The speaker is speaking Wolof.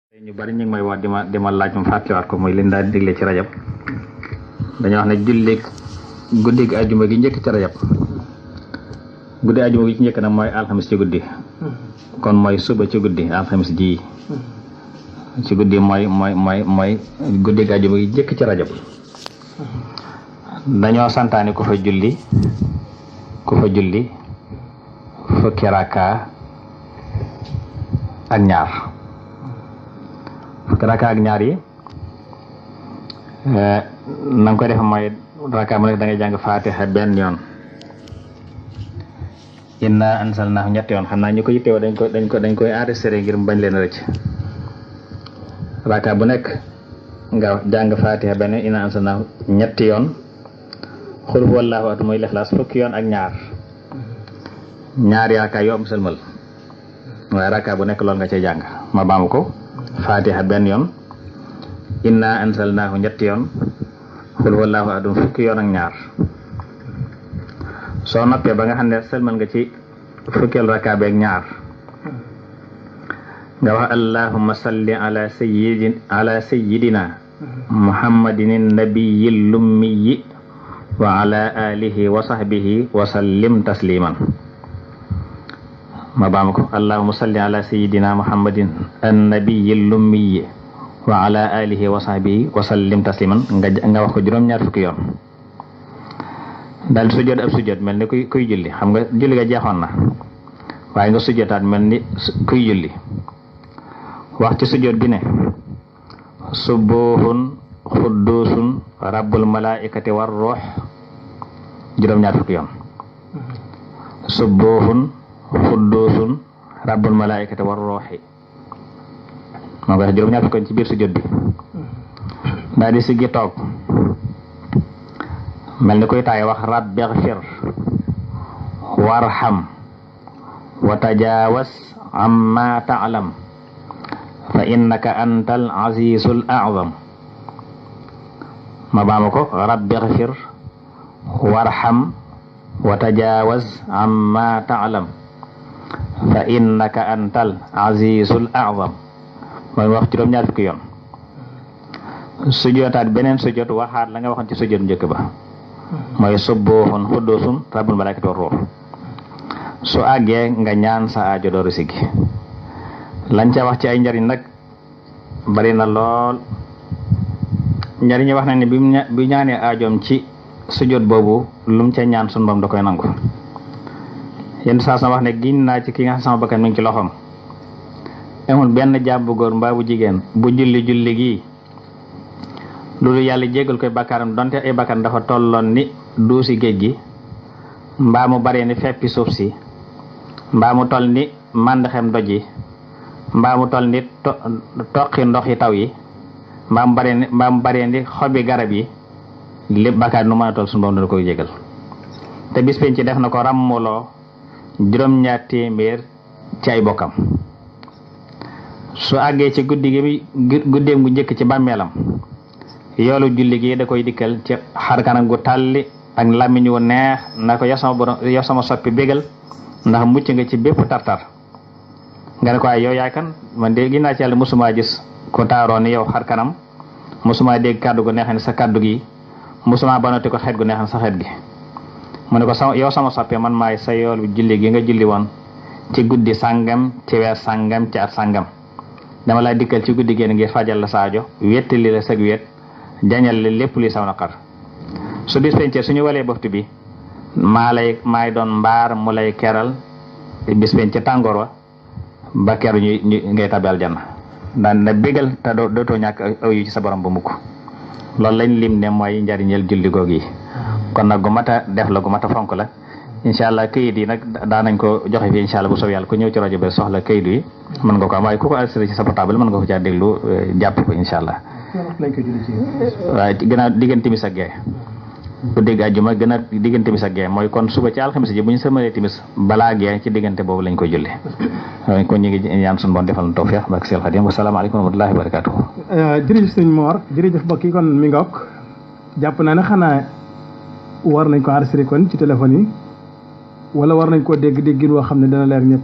ñu bari ñu ngi may wax dima laaj mu fàttewaat ko muy leen daal digle ci rajab dañoo wax ne julli guddig aljuma gi njëkk ci rajab guddi aljuma gi ci njëkk nag mooy alxamis ci guddi kon mooy suba ci guddi alxamis ji ci guddi mooy guddig aljuma gi njëkk ci rajab dañoo santaani ku fa julli fukki rakka ak ñaar fukki rakka ak ñaar yi na nga koy def mooy rakka mu nekk da ngay jàng Fatiha benn yoon inna anzalnahu ñetti yoon xam naa ñu ko yittewoo dañ koy enregistré ngir mu bañ leen rëcc rakka bu nekk nga jàng Fatiha benn yoon inna anzalnahu ñetti yoon xul huwallahu ahad muy Ixlaas fukki yoon ak ñaari rakka yoo am sëlmal waaye rakka bu nekk loolu nga cay jàng ma baamu ko Fatiha benn yoon inna anzalnahu ñetti yoon xul huwallahu ahad fukki yoon ak ñaar soo noppee ba nga xam ne sëlmal nga ci fukkeel rakka beeg ñaar nga wax allahumma salli ala sayyidina muhammadin nabiyil lummiyi wa ala alihi wa sahbihi wa sallim tasliman ma baamu ko allahumma salli ala sayyidina muhammadin annabiyil lummiyi wa ala alihi wa sahbihi wa sallim tasliman nga wax ko juróom-ñaar fukki yoon daal sujjóot ab sujjóot mel ni kuy julli xam nga julli ga jeexoon na waaye nga sujjóotaat mel ni kuy julli wax ci sujjóot gi ne subuhun xudduusun rabbul malaikati war ruux juróom-ñaar fukki yoon subuhun xudduusun rabbul malaikati war ruuxi moo koy juróom-ñaar fukki yoon ci biir sujjóot bi daal di siggi toog mel ni koy taay wax rabbi xfir warham wa tajaawas amma taalam fa innaka antal azizul a'zam ma baama ko rabbi xfir warham wa tajaawaz amma taalam fa innaka antal azizul a'zam mooy wax juróom-ñaar fukki yoon sujjootaat beneen sujjoot waxaat la nga waxoon ci sujjoot njëkk ba mooy subuhun xudduusun rabbul malaa'ikati war ruux su àggee nga ñaan sa aajo dooru siggi lañ ca wax ci ay njariñ nag bari na lool njariñ wax nañ ne bi ñaanee aajoom ci sujjóot boobu lum ca ñaan sun borom da koy nangu yenn saa sama wax ne giñ naa ci ki nga xam sama bakkan mi ngi ci loxoom amul benn jaam bu góor mbaa bu jigéen bu julli gi loolu yàlla jéggal koy bakkaaram donte ay bakkan dafa tolloon ni duusi géej gi mbaa mu baree ni feppi suuf si mbaa mu toll ni màndaxem doj yi mbaa mu toll ni toqi ndox yi taw yi mbaa mu baree ni xobi garab yi lépp bakkaar nu mën a toll suñu borom dana koy jégal te bis penc ci def na ko ràmmuloo juróom-ñaar téeméer ci ay bokkam su àggee ci guddeem gu njëkk ci bàmmeelam yoolu julli gi da koy dikkal ci xarkanam gu tàlli ak làmmiñ wu neex na ko yow sama soppi bégal ndax mucc nga ci bépp tartar nga ne ko ay yow yaay kan man de ginnaaw ci yàlla mosuma gis ko taaroo ni yow xarkanam mosuma dégg kàddu gu neex ni sa kàddu gi mosuma banati ko xeet gu neex ni sa xeet gi mu ne ko yow sama soppi man maay sa yoolu julli gi nga julli woon ci guddi sàngam ci weer sàngam ci at sàngam dama lay dikkal ci guddi génn ngir fajal la saajo wettali la sag wet jañal la lépp luy saw na xar su bis pencee suñu walee boftu bi maay doon mbaar mu lay keral bis pencee tàngoor wa ba keru ñu ngay tabi aljanna daan na bégal te dootoo ñàkk aw yu ci sa borom ba mukk loolu lañ lim ne mooy njariñel julli goog yi kon nag gu mat a def la gu mat a fonk la incha allah këyit yi nag daanañ ko joxe fi incha allah bu soob yàlla ku ñëw ci rajo bi soxla këyit yi mën nga ko am waaye ku ko enregistré ci sa portable mën nga ko caa déglu jàpp ko incha allah waaye gannaaw diggante timis ak gee bu dégg àjjuma gën a diggante timis ak gee mooy kon suba ci alxamis ji bu ñu sëmalee timis balaa gee ci diggante boobu lañ koy julli kon ñu ngi ñaan suñu bon defal na tawfiq barke Seex Xaadim wasalaamaaleykum wa rahmatullahi wa barakaatuh jërëjëf sëñ Mor jërëjëf mbokk yi kon mi ngoog jàpp naa ne xanaa war nañ ko enregistré kon ci téléphone yi wala war nañ koo dégg déggin woo xam ne dana leer ñëpp